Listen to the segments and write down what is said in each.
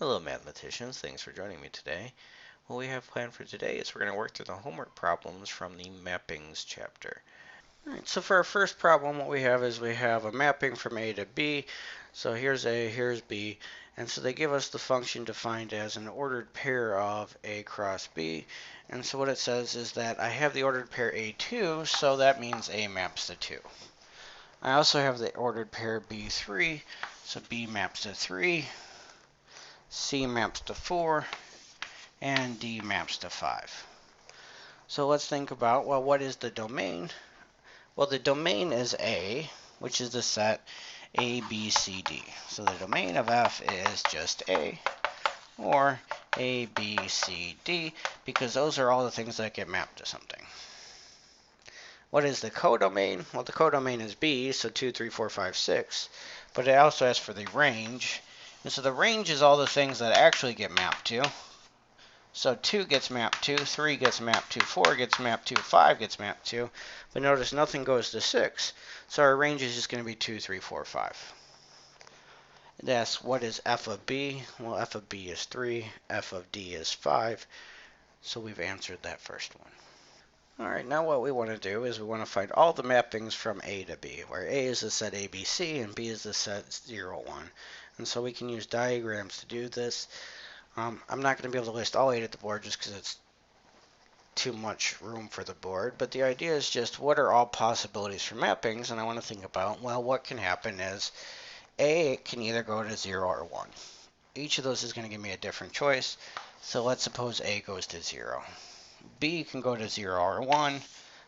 Hello mathematicians, thanks for joining me today. What we have planned for today is we're going to work through the homework problems from the mappings chapter. Alright, so for our first problem what we have is we have a mapping from A to B. So here's A, here's B, and so they give us the function defined as an ordered pair of A cross B. And so what it says is that I have the ordered pair A2, so that means A maps to 2. I also have the ordered pair B3, so B maps to 3. C maps to 4, and D maps to 5. So let's think about, well, what is the domain? Well, the domain is A, which is the set A, B, C, D. So the domain of F is just A, or A, B, C, D, because those are all the things that get mapped to something. What is the codomain? Well, the codomain is B, so 2, 3, 4, 5, 6. But it also asks for the range. And so the range is all the things that actually get mapped to. So 2 gets mapped to, 3 gets mapped to, 4 gets mapped to, 5 gets mapped to. But notice nothing goes to 6. So our range is just going to be 2, 3, 4, 5. It asks, what is f of b? Well, f of b is 3, f of d is 5. So we've answered that first one. Alright, now what we want to do is we want to find all the mappings from A to B, where A is the set ABC and B is the set 0, 1. And so we can use diagrams to do this. I'm not going to be able to list all 8 at the board just because it's too much room for the board, but the idea is just what are all possibilities for mappings, and I want to think about, well, what can happen is A can either go to 0 or 1. Each of those is going to give me a different choice, so let's suppose A goes to 0. B can go to 0 or 1,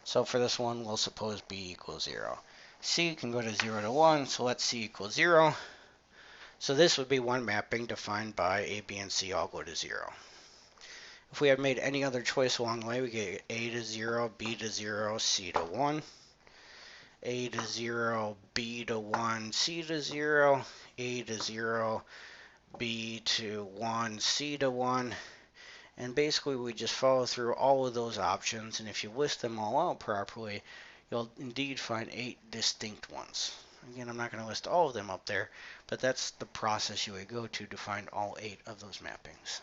so for this one, we'll suppose B equals 0. C can go to 0 to 1, so let's C equals 0. So this would be one mapping defined by A, B, and C all go to 0. If we have made any other choice along the way, we get A to 0, B to 0, C to 1. A to 0, B to 1, C to 0, A to 0, B to 1, C to 1. And basically we just follow through all of those options, and if you list them all out properly, you'll indeed find 8 distinct ones. Again, I'm not going to list all of them up there, but that's the process you would go to find all 8 of those mappings.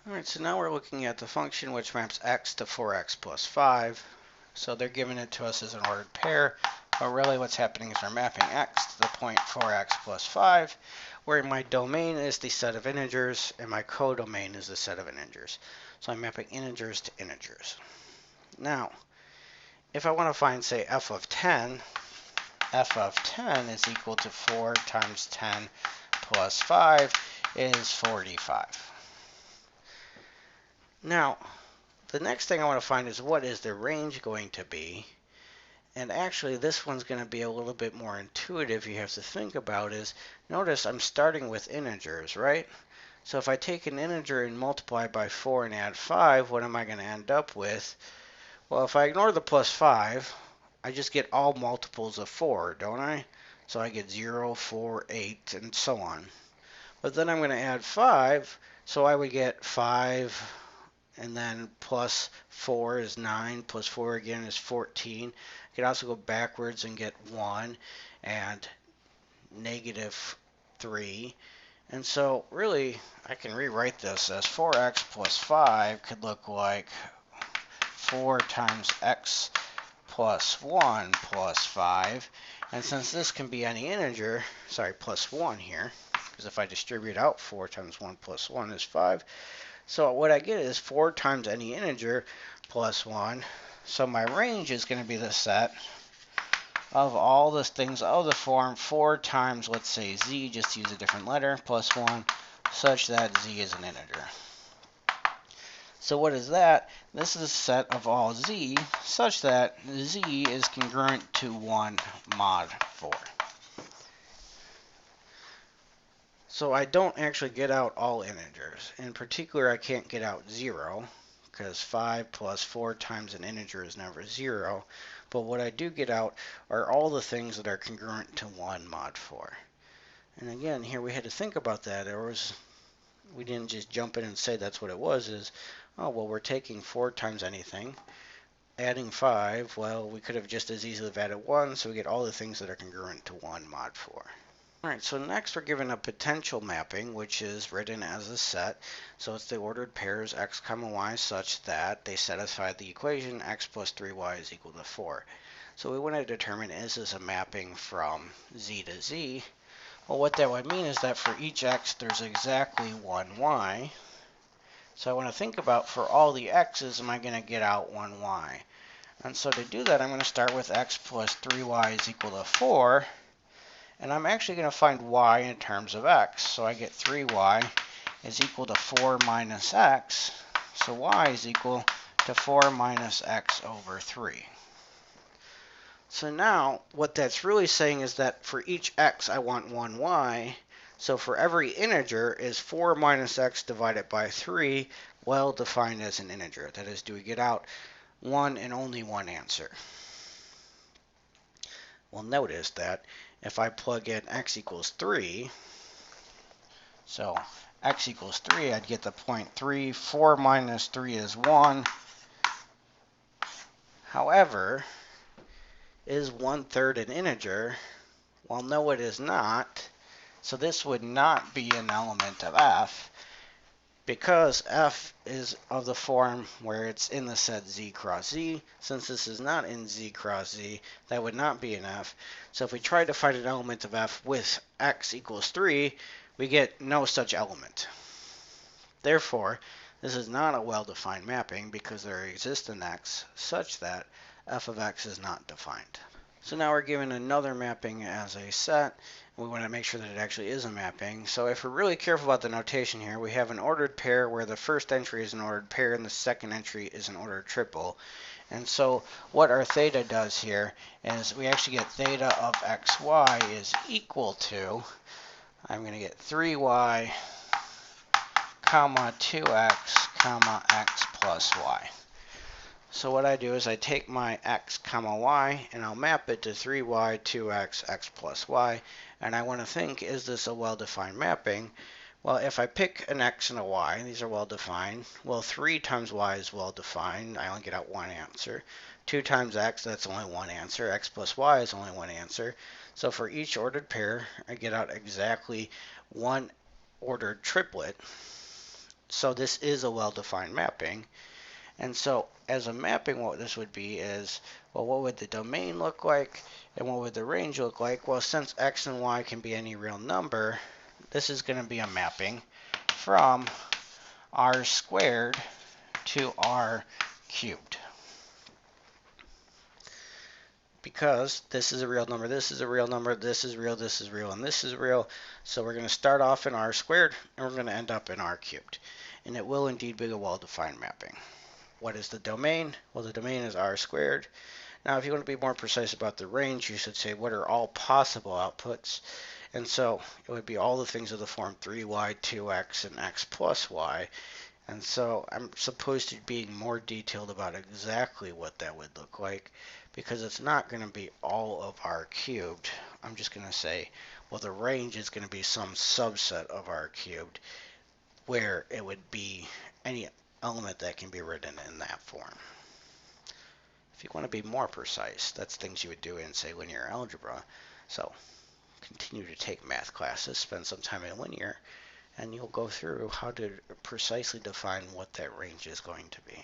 Alright, so now we're looking at the function which maps x to 4x plus 5. So they're giving it to us as an ordered pair, but really what's happening is we're mapping x to the point 4x plus 5, where my domain is the set of integers and my codomain is the set of integers. So I'm mapping integers to integers. Now, if I want to find, say, f of 10 is equal to 4 times 10 plus 5 is 45. Now, the next thing I want to find is what is the range going to be? And actually, this one's going to be a little bit more intuitive you have to think about is, notice I'm starting with integers, right? So if I take an integer and multiply by 4 and add 5, what am I going to end up with? Well, if I ignore the plus 5, I just get all multiples of 4, don't I? So I get 0, 4, 8, and so on. But then I'm going to add 5, so I would get 5, and then plus 4 is 9, plus 4 again is 14. I could also go backwards and get 1 and negative 3. And so really, I can rewrite this as 4x plus 5 could look like 4 times x plus 1 plus 5. And since this can be any integer, sorry, plus 1 here, because if I distribute out 4 times 1 plus 1 is 5. So what I get is 4 times any integer plus 1. So my range is going to be the set of all the things of the form 4 times, let's say, z, just use a different letter, plus 1, such that z is an integer. So what is that? This is a set of all z, such that z is congruent to 1 mod 4. So I don't actually get out all integers. In particular, I can't get out 0, because 5 plus 4 times an integer is never 0. But what I do get out are all the things that are congruent to 1 mod 4. And again, here we had to think about that. We didn't just jump in and say that's what it was. Oh, well, we're taking 4 times anything, adding 5. Well, we could have just as easily have added 1, so we get all the things that are congruent to 1 mod 4. All right, so next we're given a potential mapping, which is written as a set. So it's the ordered pairs x comma y such that they satisfy the equation x plus 3y is equal to 4. So we want to determine, is this a mapping from z to z? Well, what that would mean is that for each x, there's exactly one y. So I want to think about, for all the x's, am I going to get out one y? And so to do that, I'm going to start with x plus 3y is equal to 4. And I'm actually going to find y in terms of x. So I get 3y is equal to 4 minus x. So y is equal to 4 minus x over 3. So now what that's really saying is that for each x I want one y. So for every integer, is 4 minus x divided by 3 well defined as an integer? That is, do we get out one and only one answer? Well, notice that if I plug in x equals 3, so x equals 3, I'd get the point 3. 4 minus 3 is 1. However, is 1/3 an integer? Well, no, it is not. So this would not be an element of f, because f is of the form where it's in the set z cross z. Since this is not in z cross z, that would not be an f. So if we try to find an element of f with x equals 3, we get no such element. Therefore, this is not a well-defined mapping because there exists an x such that f of x is not defined. So now we're given another mapping as a set. We want to make sure that it actually is a mapping. So if we're really careful about the notation here, we have an ordered pair where the first entry is an ordered pair and the second entry is an ordered triple. And so what our theta does here is we actually get theta of xy is equal to, I'm going to get 3y comma 2x comma x plus y. So what I do is I take my x comma y and I'll map it to 3y, 2x, x plus y. And I want to think, is this a well-defined mapping? Well, if I pick an x and a y, these are well-defined. Well, 3 times y is well-defined. I only get out one answer. 2 times x, that's only one answer. X plus y is only one answer. So for each ordered pair, I get out exactly one ordered triplet. So this is a well-defined mapping. And so as a mapping, what this would be is, well, what would the domain look like and what would the range look like? Well, since x and y can be any real number, this is going to be a mapping from r squared to r cubed. Because this is a real number, this is a real number, this is real, and this is real. So we're going to start off in r squared and we're going to end up in r cubed. And it will indeed be a well-defined mapping. What is the domain? Well, the domain is r squared. Now, if you want to be more precise about the range, you should say, what are all possible outputs? And so it would be all the things of the form 3y, 2x, and x plus y. And so I'm supposed to be more detailed about exactly what that would look like, because it's not going to be all of r cubed. I'm just going to say, well, the range is going to be some subset of r cubed, where it would be any element that can be written in that form. If you want to be more precise, that's things you would do in, say, linear algebra. So continue to take math classes, spend some time in linear, and you'll go through how to precisely define what that range is going to be.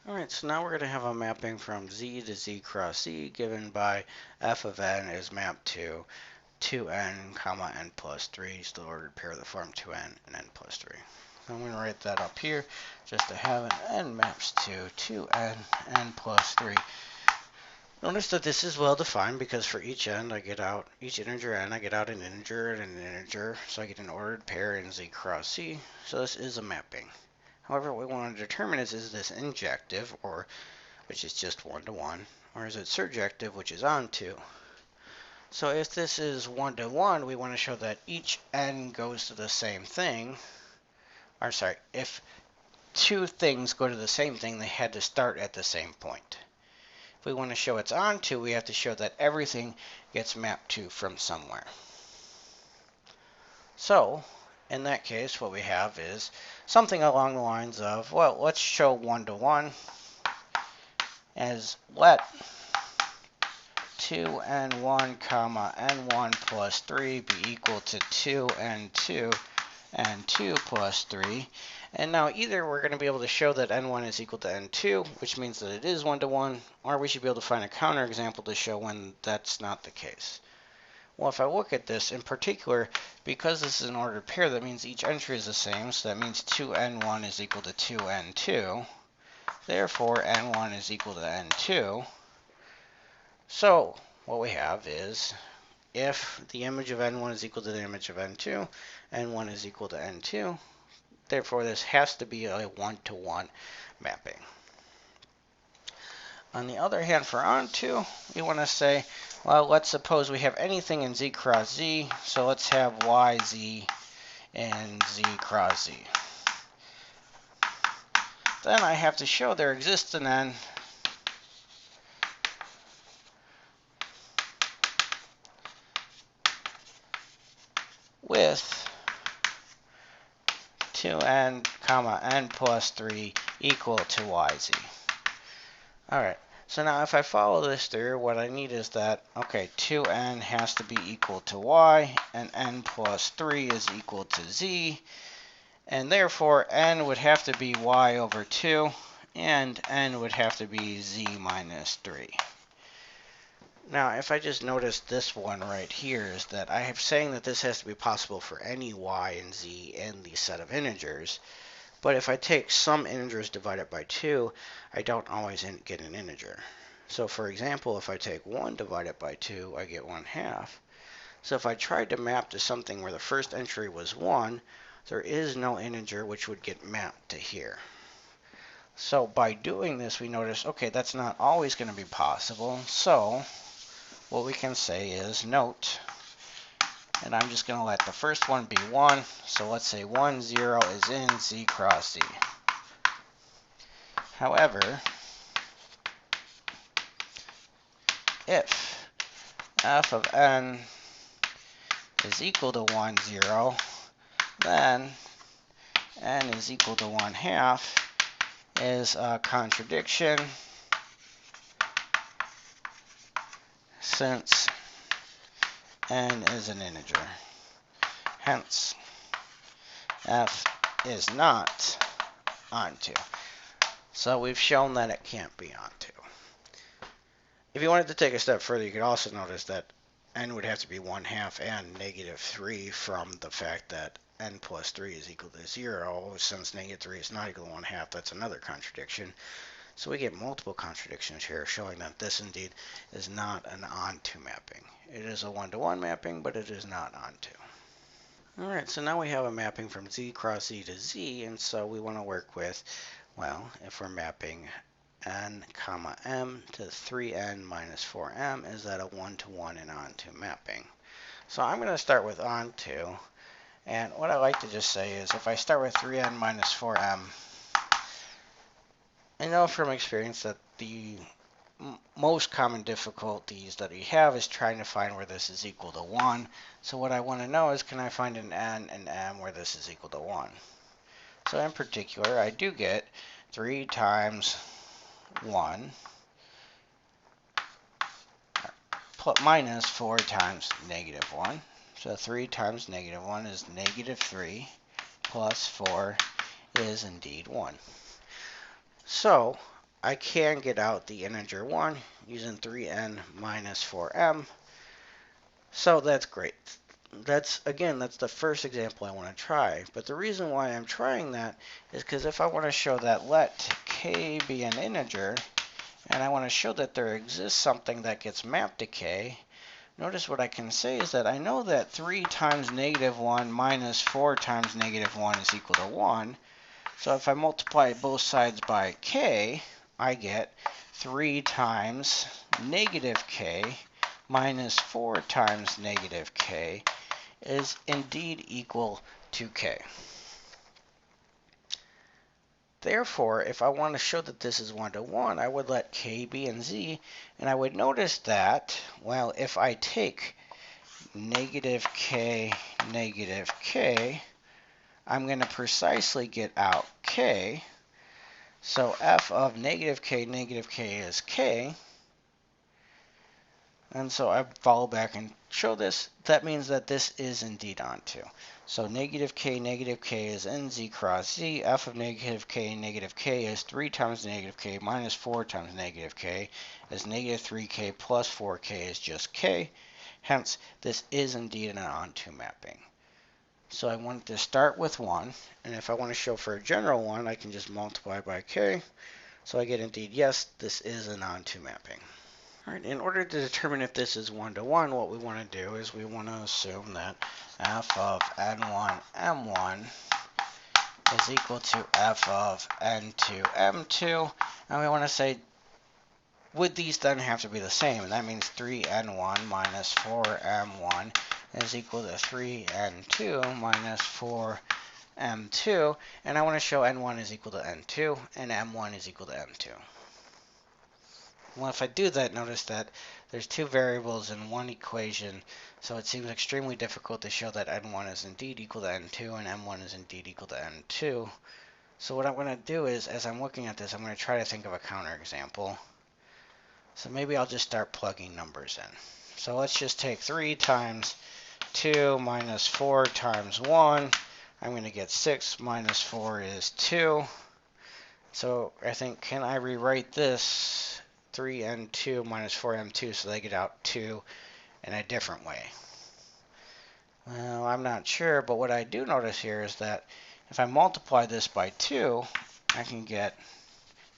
All right, so now we're going to have a mapping from z to z cross z given by f of n is mapped to 2n comma n plus 3, so the ordered pair of the form 2n and n plus 3. I'm going to write that up here just to have an n maps to 2n, n plus 3. Notice that this is well defined because for each n I get out, each integer n, I get out an integer and an integer, so I get an ordered pair in z cross z, so this is a mapping. However, what we want to determine is this injective, or which is just one-to-one, or is it surjective, which is onto? So if this is one-to-one, we want to show that each n goes to the same thing. Or sorry, if two things go to the same thing, they had to start at the same point. If we want to show it's onto, we have to show that everything gets mapped to from somewhere. So, in that case, what we have is something along the lines of, well, let's show one-to-one as let 2n1 comma n1 plus 3 be equal to 2n2 and 2 plus 3. And now either we're going to be able to show that n1 is equal to n2, which means that it is 1-to-1, or we should be able to find a counterexample to show when that's not the case. Well, if I look at this in particular, because this is an ordered pair, that means each entry is the same, so that means 2n1 is equal to 2n2. Therefore, n1 is equal to n2. So what we have is, if the image of n1 is equal to the image of n2, n1 is equal to n2. Therefore, this has to be a 1-to-1 mapping. On the other hand, for onto, we want to say, well, let's suppose we have anything in z cross z. So let's have yz and z cross z. Then I have to show there exists an n with 2n comma n plus 3 equal to yz. All right, so now if I follow this through, what I need is that, okay, 2n has to be equal to y, and n plus 3 is equal to z, and therefore n would have to be y over 2, and n would have to be z minus 3. Now, if I just notice this one right here, is that I am saying that this has to be possible for any y and z in the set of integers. But if I take some integers divided by 2, I don't always get an integer. So for example, if I take 1 divided by 2, I get 1/2. So if I tried to map to something where the first entry was 1, there is no integer which would get mapped to here. So by doing this, we notice, okay, that's not always going to be possible. So what we can say is note, and I'm just going to let the first one be 1. So let's say 1, 0 is in z cross z. However, if f of n is equal to 1, 0, then n is equal to 1/2 is a contradiction, since n is an integer. Hence, f is not onto. So we've shown that it can't be onto. If you wanted to take a step further, you could also notice that n would have to be 1/2 and -3 from the fact that n plus 3 is equal to 0. Since -3 is not equal to 1/2, that's another contradiction. So we get multiple contradictions here, showing that this indeed is not an onto mapping. It is a 1-to-1 mapping, but it is not onto. All right, so now we have a mapping from z cross z to z, and so we want to work with, well, if we're mapping n comma m to 3n minus 4m, is that a 1-to-1 and onto mapping? So I'm going to start with onto, and what I like to just say is if I start with 3n minus 4m, I know from experience that the most common difficulties that we have is trying to find where this is equal to 1. So what I want to know is, can I find an n and m where this is equal to 1? So in particular, I do get 3 times 1 minus 4 times -1. So 3 times -1 is -3, plus 4 is indeed 1. So I can get out the integer 1 using 3n minus 4m. So that's great. That's the first example I want to try. But the reason why I'm trying that is because if I want to show that let k be an integer, and I want to show that there exists something that gets mapped to k, notice what I can say is that I know that 3 times -1 minus 4 times -1 is equal to 1. So if I multiply both sides by k, I get 3 times -k minus 4 times -k is indeed equal to k. Therefore, if I want to show that this is 1-to-1, I would let k be in z, and I would notice that, well, if I take -k, -k, I'm going to precisely get out k. So f of -k, -k is k. And so I follow back and show this. That means that this is indeed onto. So negative k is nz cross z. F of negative k is 3 times negative k minus 4 times negative k, as negative 3k plus 4k is just k. Hence, this is indeed an onto mapping. So I want to start with 1, and if I want to show for a general one, I can just multiply by k. So I get indeed, yes, this is an onto mapping. All right, in order to determine if this is one-to-one, what we want to do is we want to assume that f of n1, m1 is equal to f of n2, m2. And we want to say, would these then have to be the same? And that means 3n1 minus 4m1 is equal to 3n2 minus 4m2. And I want to show n1 is equal to n2 and m1 is equal to m2. Well, if I do that, notice that there's two variables in one equation, so it seems extremely difficult to show that n1 is indeed equal to n2 and m1 is indeed equal to n2. So what I'm going to do is, as I'm looking at this, I'm going to try to think of a counterexample. So maybe I'll just start plugging numbers in. So let's just take 3 times 2 minus 4 times 1. I'm going to get 6 minus 4 is 2. So I think, can I rewrite this 3n2 minus 4m2 so they get out 2 in a different way? Well, I'm not sure, but what I do notice here is that if I multiply this by 2, I can get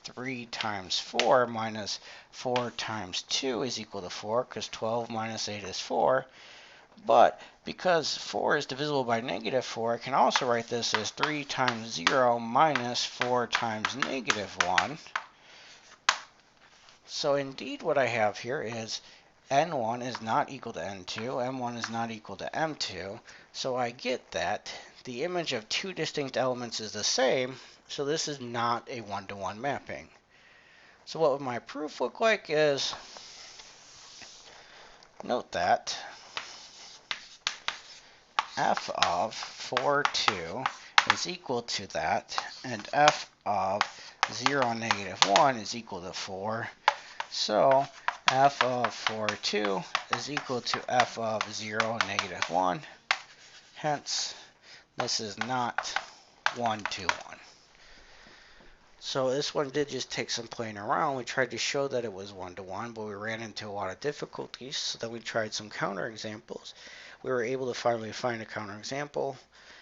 3 times 4 minus 4 times 2 is equal to 4, because 12 minus 8 is 4. But because 4 is divisible by negative 4, I can also write this as 3 times 0 minus 4 times negative 1. So indeed what I have here is n1 is not equal to n2, m1 is not equal to m2. So I get that the image of two distinct elements is the same, so this is not a one-to-one mapping. So what would my proof look like is, note that f of 4, 2 is equal to that, and f of 0, negative 1 is equal to 4. So f of 4, 2 is equal to f of 0, negative 1. Hence, this is not 1, 2, 1. So this one did just take some playing around. We tried to show that it was 1 to 1, but we ran into a lot of difficulties. So then we tried some counterexamples. We were able to finally find a counterexample.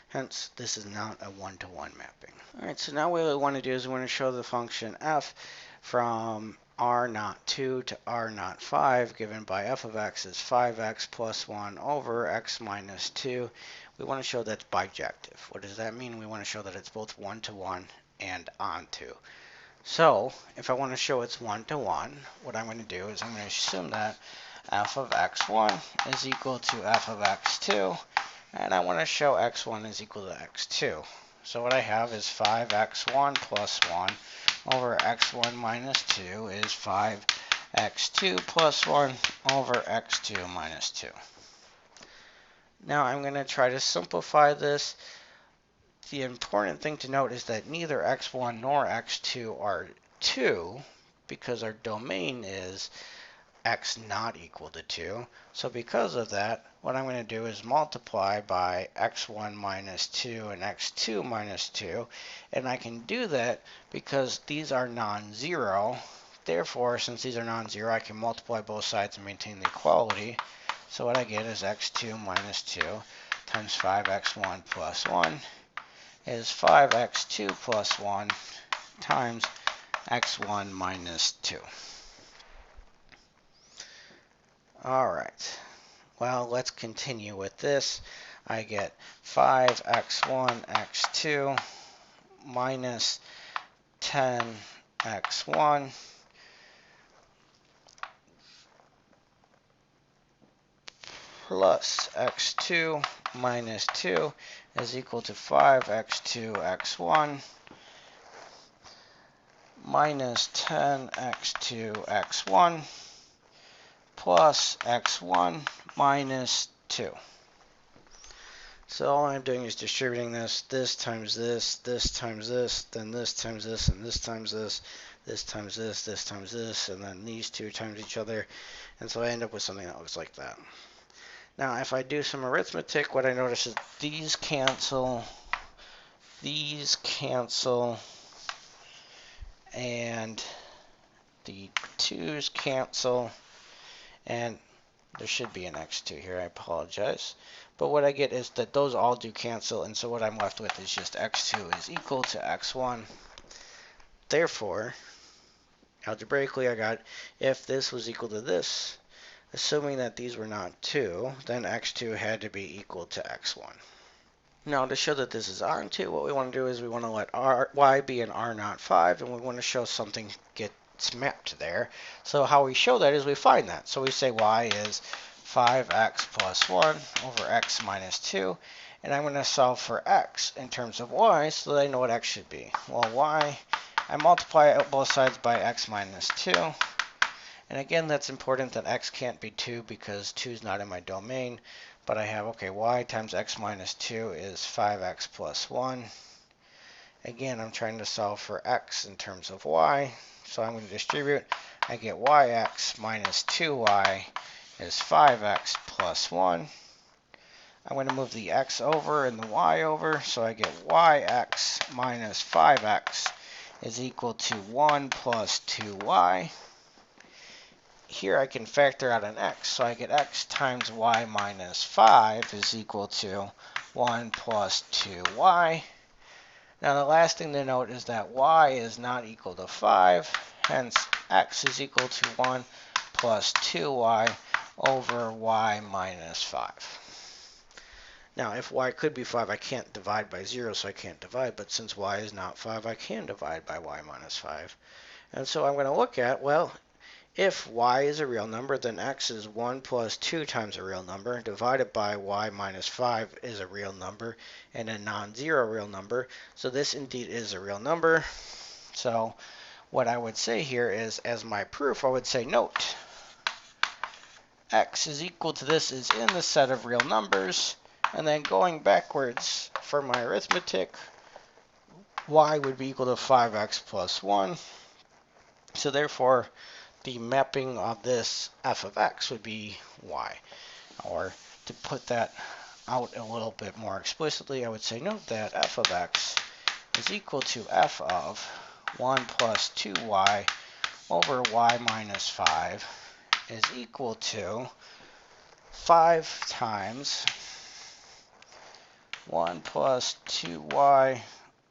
Hence, this is not a 1 to 1 mapping. All right, so now what we want to do is we want to show the function f from r naught 2 to r naught 5, given by f of x is 5x plus 1 over x minus 2. We want to show that's bijective. What does that mean? We want to show that it's both 1 to 1 and onto. So if I want to show it's 1 to 1, what I'm going to do is I'm going to assume that f of x1 is equal to f of x2, and I want to show x1 is equal to x2. So what I have is 5x1 plus 1 over x1 minus 2 is 5x2 plus 1 over x2 minus 2. Now I'm going to try to simplify this. The important thing to note is that neither x1 nor x2 are 2, because our domain is x not equal to 2. So because of that, what I'm going to do is multiply by x1 minus 2 and x2 minus 2. And I can do that because these are non-zero. Therefore, since these are non-zero, I can multiply both sides and maintain the equality. So what I get is x2 minus 2 times 5x1 plus 1 is 5x2 plus 1 times x1 minus 2. All right, well, let's continue with this. I get 5x1, x2 minus 10x1 plus x2 minus 2 is equal to 5x2, x1 minus 10x2, x1 plus x1 minus 2. So all I'm doing is distributing this times this times this, then this times this, and this times this this times this times this, and then these two times each other. And so I end up with something that looks like that. Now, if I do some arithmetic, what I notice is these cancel, and the 2's cancel, and there should be an x2 here, I apologize. But what I get is that those all do cancel, and so what I'm left with is just x2 is equal to x1. Therefore, algebraically, I got if this was equal to this, assuming that these were not 2, then x2 had to be equal to x1. Now, to show that this is onto, what we want to do is we want to let y be an r not 5, and we want to show something gets mapped there. So how we show that is we find that. So we say y is 5x plus 1 over x minus 2, and I'm going to solve for x in terms of y so that I know what x should be. Well, y, I multiply out both sides by x minus 2. And again, that's important that x can't be 2 because 2 is not in my domain. But I have, okay, y times x minus 2 is 5x plus 1. Again, I'm trying to solve for x in terms of y. So I'm going to distribute. I get yx minus 2y is 5x plus 1. I'm going to move the x over and the y over. So I get yx minus 5x is equal to 1 plus 2y. Here I can factor out an x, so I get x times y minus 5 is equal to 1 plus 2y. Now the last thing to note is that y is not equal to 5, hence x is equal to 1 plus 2y over y minus 5. Now if y could be 5, I can't divide by 0, so I can't divide, but since y is not 5, I can divide by y minus 5. And so I'm going to look at, well, if y is a real number, then x is 1 plus 2 times a real number, divided by y minus 5 is a real number, and a non-zero real number. So this indeed is a real number. So what I would say here is, as my proof, I would say, note, x is equal to this is in the set of real numbers, and then going backwards for my arithmetic, y would be equal to 5x plus 1. So therefore, the mapping of this f of x would be y. Or to put that out a little bit more explicitly, I would say note that f of x is equal to f of 1 plus 2y over y minus 5 is equal to 5 times 1 plus 2y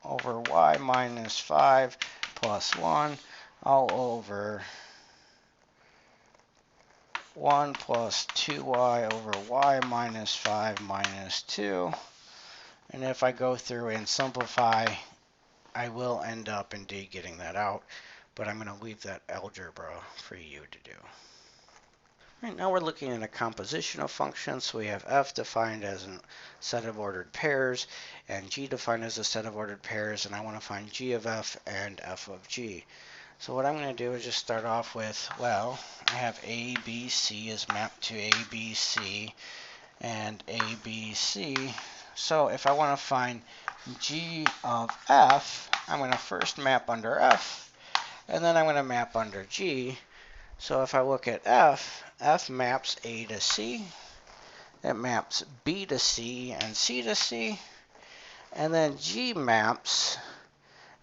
over y minus 5 plus 1 all over 1 plus 2y over y minus 5 minus 2. And if I go through and simplify, I will end up indeed getting that out, but I'm going to leave that algebra for you to do. Right, now we're looking at a composition of functions. So we have f defined as a set of ordered pairs, and g defined as a set of ordered pairs, and I want to find g of f and f of g. So what I'm going to do is just start off with, well, I have A, B, C is mapped to A, B, C, and A, B, C. So if I want to find g of f, I'm going to first map under f, and then I'm going to map under g. So if I look at f, f maps A to C, it maps B to C and C to C, and then g maps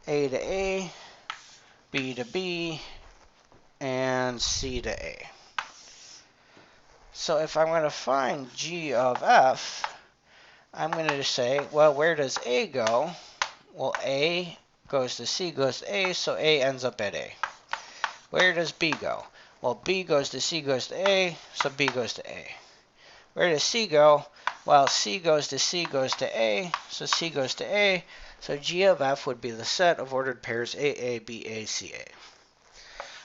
A to A, B to B, and C to A. So if I'm going to find g of f, I'm going to say, well, where does A go? Well, A goes to C goes to A, so A ends up at A. Where does B go? Well, B goes to C goes to A, so B goes to A. Where does C go? Well, C goes to C goes to A, so C goes to A. So g of f would be the set of ordered pairs AA, BA, CA.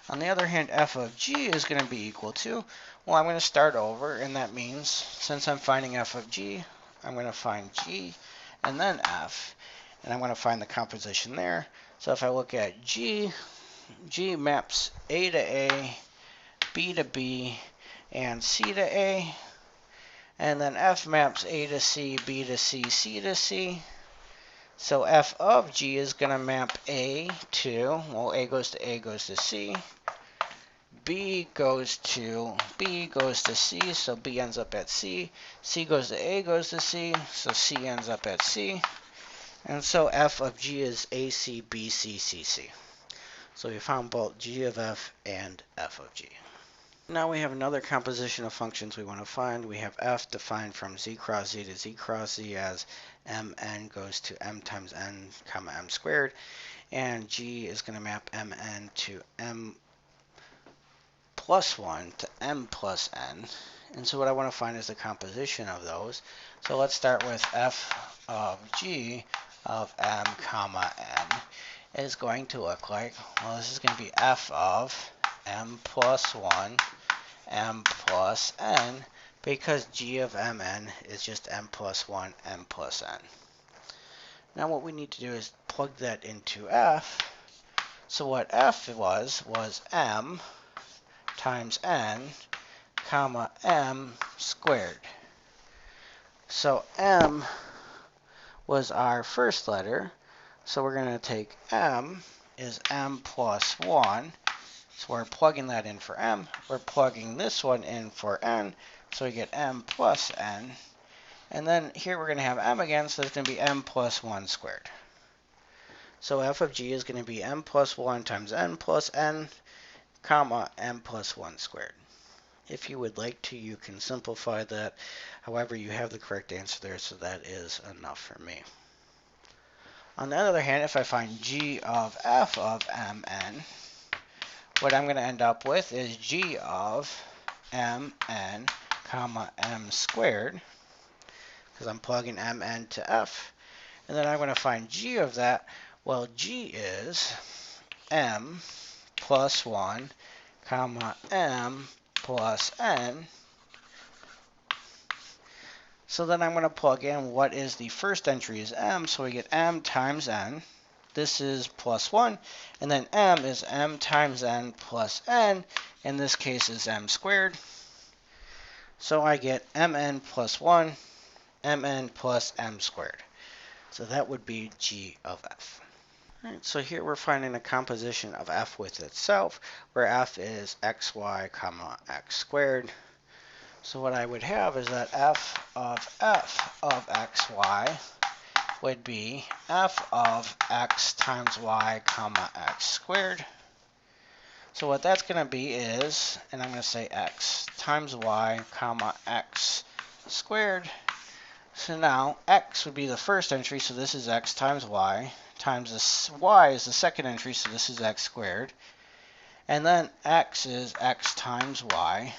On the other hand, f of g is going to be equal to, well, I'm going to start over, and that means, since I'm finding f of g, I'm going to find g, and then f, and I'm going to find the composition there. So if I look at g, g maps A to A, B to B, and C to A, and then f maps A to C, B to C, C to C. So f of g is going to map a to, well, a goes to c. B goes to C, so B ends up at C. C goes to A goes to C, so C ends up at C. And so f of g is AC, BC, CC. So we found both g of f and f of g. Now we have another composition of functions we want to find. We have f defined from z cross z to z cross z as mn goes to m times n comma m squared. And g is going to map mn to m plus 1 to m plus n. And so what I want to find is the composition of those. So let's start with f of g of m comma n is going to look like, well, this is going to be f of m plus 1 m plus n, because g of mn is just m plus 1 m plus n. Now what we need to do is plug that into f. So what f was m times n, comma m squared. So m was our first letter, so we're going to take m is m plus 1, so we're plugging that in for m. We're plugging this one in for n, so we get m plus n. And then here we're going to have m again, so it's going to be m plus 1 squared. So f of g is going to be m plus 1 times n plus n, comma m plus 1 squared. If you would like to, you can simplify that. However, you have the correct answer there, so that is enough for me. On the other hand, if I find g of f of mn, what I'm going to end up with is g of mn, comma m squared, because I'm plugging mn to f. And then I'm going to find g of that. Well, g is m plus 1, comma m plus n. So then I'm going to plug in what is the first entry is m, so we get m times n. This is plus 1, and then m is m times n plus n. In this case is m squared. So I get mn plus 1, mn plus m squared. So that would be g of f. All right, so here we're finding a composition of f with itself, where f is xy comma x squared. So what I would have is that f of xy would be f of x times y comma x squared. So what that's going to be is, and I'm going to say x times y comma x squared. So now x would be the first entry, so this is x times y, times this y is the second entry, so this is x squared. And then x is x times y.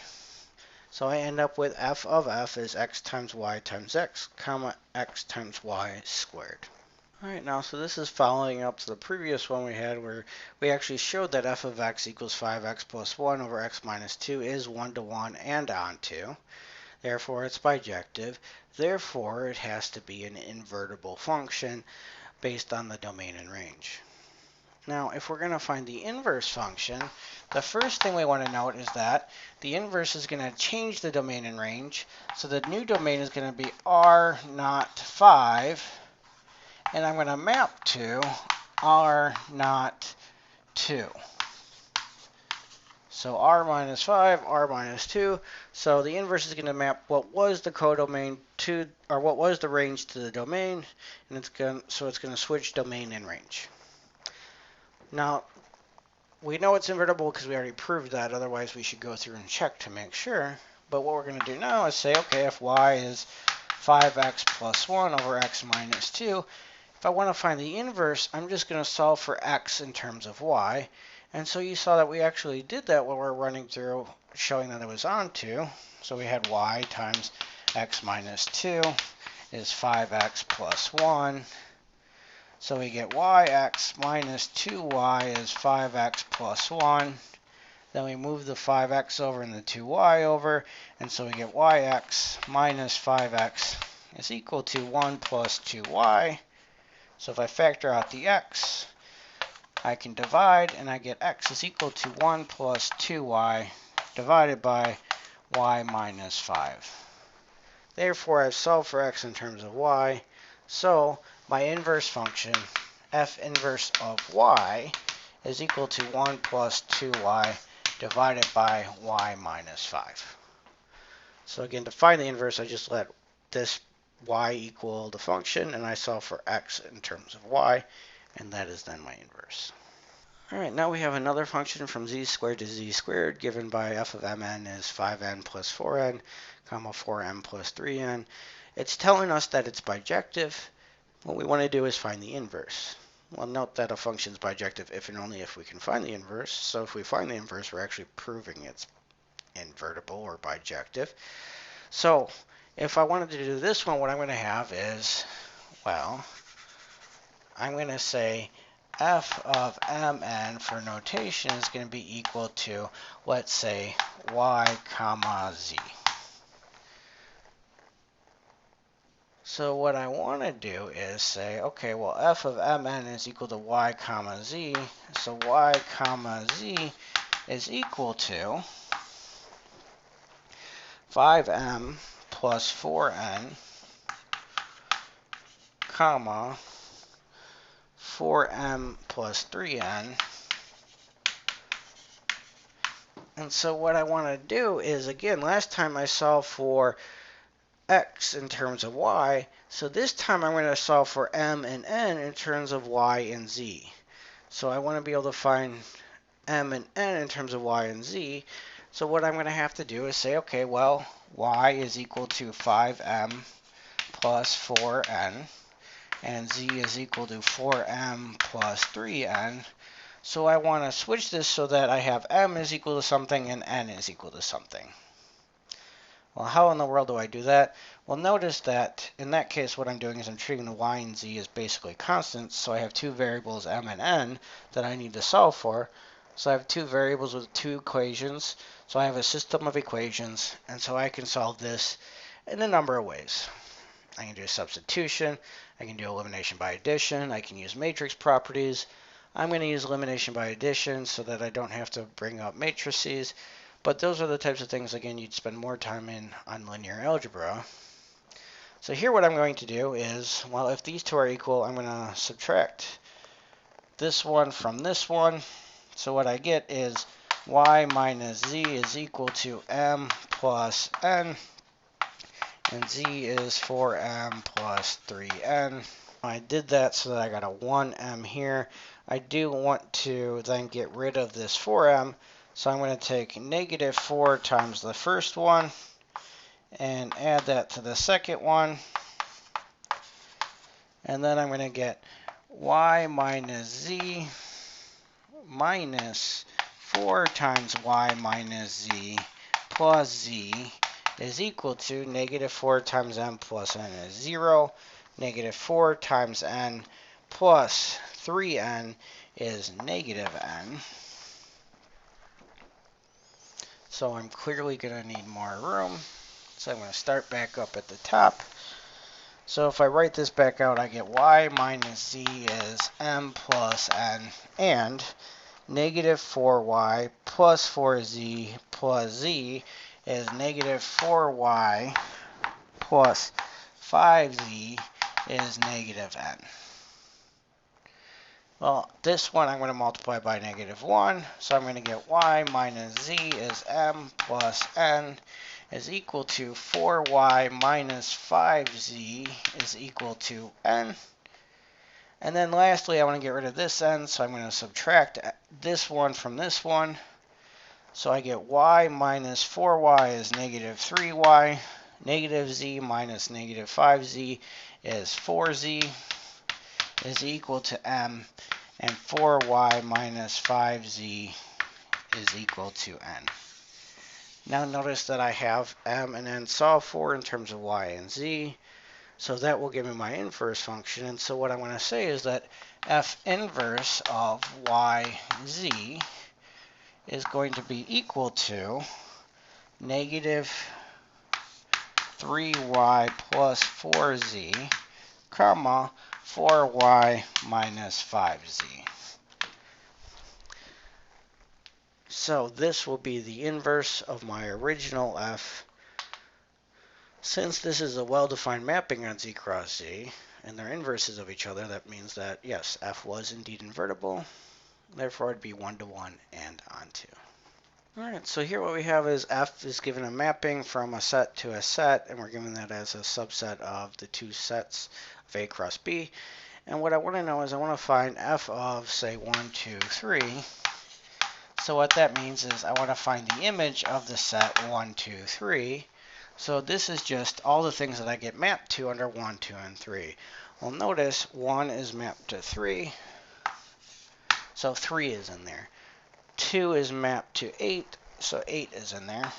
So I end up with f of f is x times y times x, comma x times y squared. All right, now so this is following up to the previous one we had, where we actually showed that f of x equals 5x plus 1 over x minus 2 is 1-to-1 and onto. Therefore, it's bijective. Therefore, it has to be an invertible function based on the domain and range. Now, if we're going to find the inverse function, the first thing we want to note is that the inverse is going to change the domain and range. So the new domain is going to be r naught 5, and I'm going to map to r naught 2. So r minus 5, r minus 2. So the inverse is going to map what was the codomain to, or what was the range to the domain, and it's going to switch domain and range. Now, we know it's invertible because we already proved that. Otherwise, we should go through and check to make sure. But what we're going to do now is say, okay, if y is 5x plus 1 over x minus 2, if I want to find the inverse, I'm just going to solve for x in terms of y. And so you saw that we actually did that when we're running through showing that it was onto. So we had y times x minus 2 is 5x plus 1. So we get yx minus 2y is 5x plus 1. Then we move the 5x over and the 2y over. And so we get yx minus 5x is equal to 1 plus 2y. So if I factor out the x, I can divide, and I get x is equal to 1 plus 2y divided by y minus 5. Therefore, I've solved for x in terms of y. So my inverse function, f inverse of y, is equal to 1 plus 2y divided by y minus 5. So again, to find the inverse, I just let this y equal the function, and I solve for x in terms of y, and that is then my inverse. All right, now we have another function from z squared to z squared given by f of mn is 5n plus 4n, comma 4m plus 3n. It's telling us that it's bijective. What we want to do is find the inverse. Well, note that a function is bijective if and only if we can find the inverse. So if we find the inverse, we're actually proving it's invertible or bijective. So if I wanted to do this one, what I'm going to have is, well, I'm going to say f of mn for notation is going to be equal to, let's say, y comma z. So what I want to do is say, okay, well, f of mn is equal to y comma z. So y comma z is equal to 5m plus 4n, comma 4m plus 3n. And so what I want to do is, again, last time I solved for x in terms of y, so this time I'm going to solve for m and n in terms of y and z. So I want to be able to find m and n in terms of y and z. So what I'm going to have to do is say, okay, well, y is equal to 5m plus 4n, and z is equal to 4m plus 3n. So I want to switch this so that I have m is equal to something and n is equal to something. Well, how in the world do I do that? Well, notice that in that case, what I'm doing is I'm treating the y and z as basically constants. So I have two variables, m and n, that I need to solve for. So I have two variables with two equations. So I have a system of equations. And so I can solve this in a number of ways. I can do substitution. I can do elimination by addition. I can use matrix properties. I'm going to use elimination by addition so that I don't have to bring up matrices. But those are the types of things, again, you'd spend more time in on linear algebra. So here what I'm going to do is, well, if these two are equal, I'm going to subtract this one from this one. So what I get is y minus z is equal to m plus n, and z is 4m plus 3n. I did that so that I got a 1m here. I do want to then get rid of this 4m, so I'm going to take negative 4 times the first one and add that to the second one. And then I'm going to get y minus z minus 4 times y minus z plus z is equal to negative 4 times m plus n is 0. Negative 4 times n plus 3n is negative n. So I'm clearly going to need more room. So I'm going to start back up at the top. So if I write this back out, I get y minus z is m plus n, and negative 4y plus 4z plus z is negative 4y plus 5z is negative n. Well, this one I'm going to multiply by negative 1, so I'm going to get y minus z is m plus n is equal to 4y minus 5z is equal to n. And then lastly, I want to get rid of this n, so I'm going to subtract this one from this one. So I get y minus 4y is negative 3y. Negative z minus negative 5z is 4z is equal to m, and 4y minus 5z is equal to n. Now notice that I have m and n solved for in terms of y and z, so that will give me my inverse function. And so what I'm going to say is that f inverse of yz is going to be equal to negative 3y plus 4z, comma, 4y minus 5z. So this will be the inverse of my original f. Since this is a well-defined mapping on z cross z, and they're inverses of each other, that means that, yes, f was indeed invertible. Therefore, it'd be 1 to 1 and onto. All right, so here what we have is f is given a mapping from a set to a set, and we're given that as a subset of the two sets of A cross B. And what I want to know is I want to find f of, say, 1, 2, 3. So what that means is I want to find the image of the set 1, 2, 3. So this is just all the things that I get mapped to under 1, 2, and 3. Well, notice 1 is mapped to 3, so 3 is in there. 2 is mapped to 8, so 8 is in there.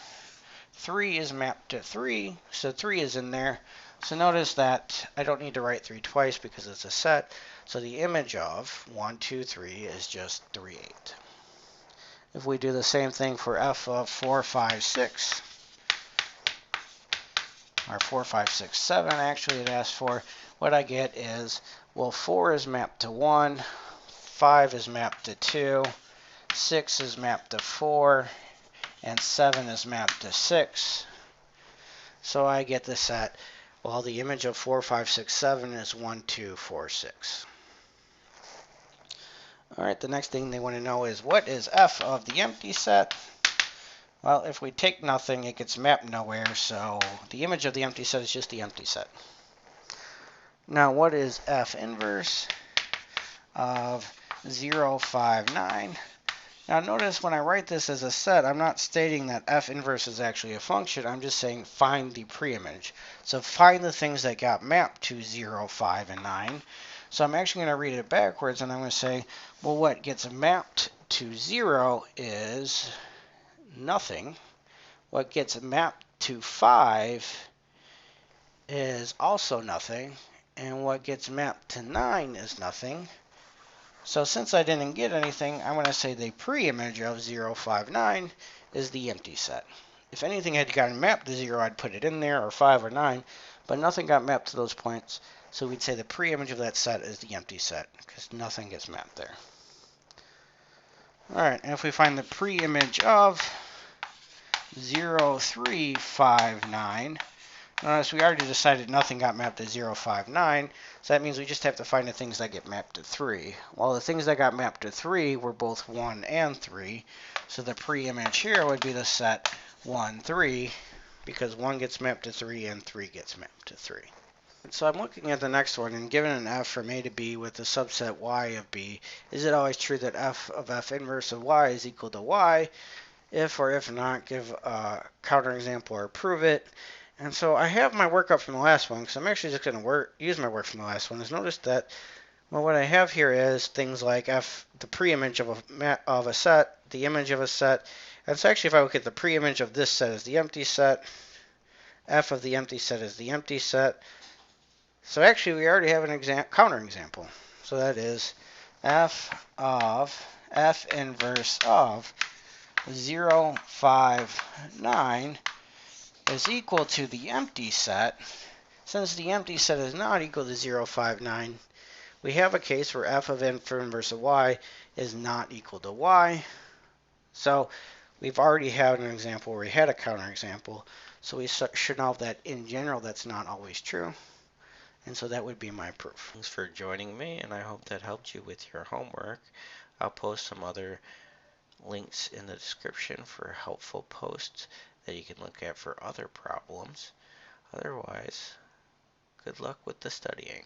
3 is mapped to 3, so 3 is in there. So notice that I don't need to write 3 twice because it's a set. So the image of 1, 2, 3 is just 3, 8. If we do the same thing for f of 4, 5, 6, or 4, 5, 6, 7, actually it asks for, what I get is, well, 4 is mapped to 1, 5 is mapped to 2, 6 is mapped to 4, and 7 is mapped to 6. So I get the set, well, the image of 4, 5, 6, 7 is 1, 2, 4, 6. All right, the next thing they want to know is, what is f of the empty set? Well, if we take nothing, it gets mapped nowhere, so the image of the empty set is just the empty set. Now, what is f inverse of 0, 5, 9? Now notice when I write this as a set, I'm not stating that f inverse is actually a function. I'm just saying find the preimage. So find the things that got mapped to 0, 5, and 9. So I'm actually going to read it backwards, and I'm going to say, well, what gets mapped to 0 is nothing. What gets mapped to 5 is also nothing. And what gets mapped to 9 is nothing. So since I didn't get anything, I'm going to say the preimage of 0, 5, 9 is the empty set. If anything had gotten mapped to 0, I'd put it in there, or 5 or 9, but nothing got mapped to those points, so we'd say the preimage of that set is the empty set, because nothing gets mapped there. All right, and if we find the preimage of 0, 3, 5, 9, notice we already decided nothing got mapped to 0, 5, 9, so that means we just have to find the things that get mapped to 3. Well, the things that got mapped to 3 were both 1 and 3, so the preimage here would be the set 1, 3, because 1 gets mapped to 3 and 3 gets mapped to 3. So I'm looking at the next one, and given an f from a to b with the subset y of b, is it always true that f of f inverse of y is equal to y? If or if not, give a counterexample or prove it. And so I have my work up from the last one, because I'm actually just going to use my work from the last one. Is notice that, well, what I have here is things like f, the preimage of a set, the image of a set. And so actually, if I look at the preimage of this set as the empty set, f of the empty set is the empty set. So actually, we already have an counterexample. So that is f of f inverse of 0, 5, 9 is equal to the empty set. Since the empty set is not equal to 0, 5, 9, we have a case where f of inverse of y is not equal to y. So we've already had an example where we had a counterexample. So we should know that in general that's not always true. And so that would be my proof. Thanks for joining me, and I hope that helped you with your homework. I'll post some other links in the description for helpful posts that you can look at for other problems. Otherwise, good luck with the studying.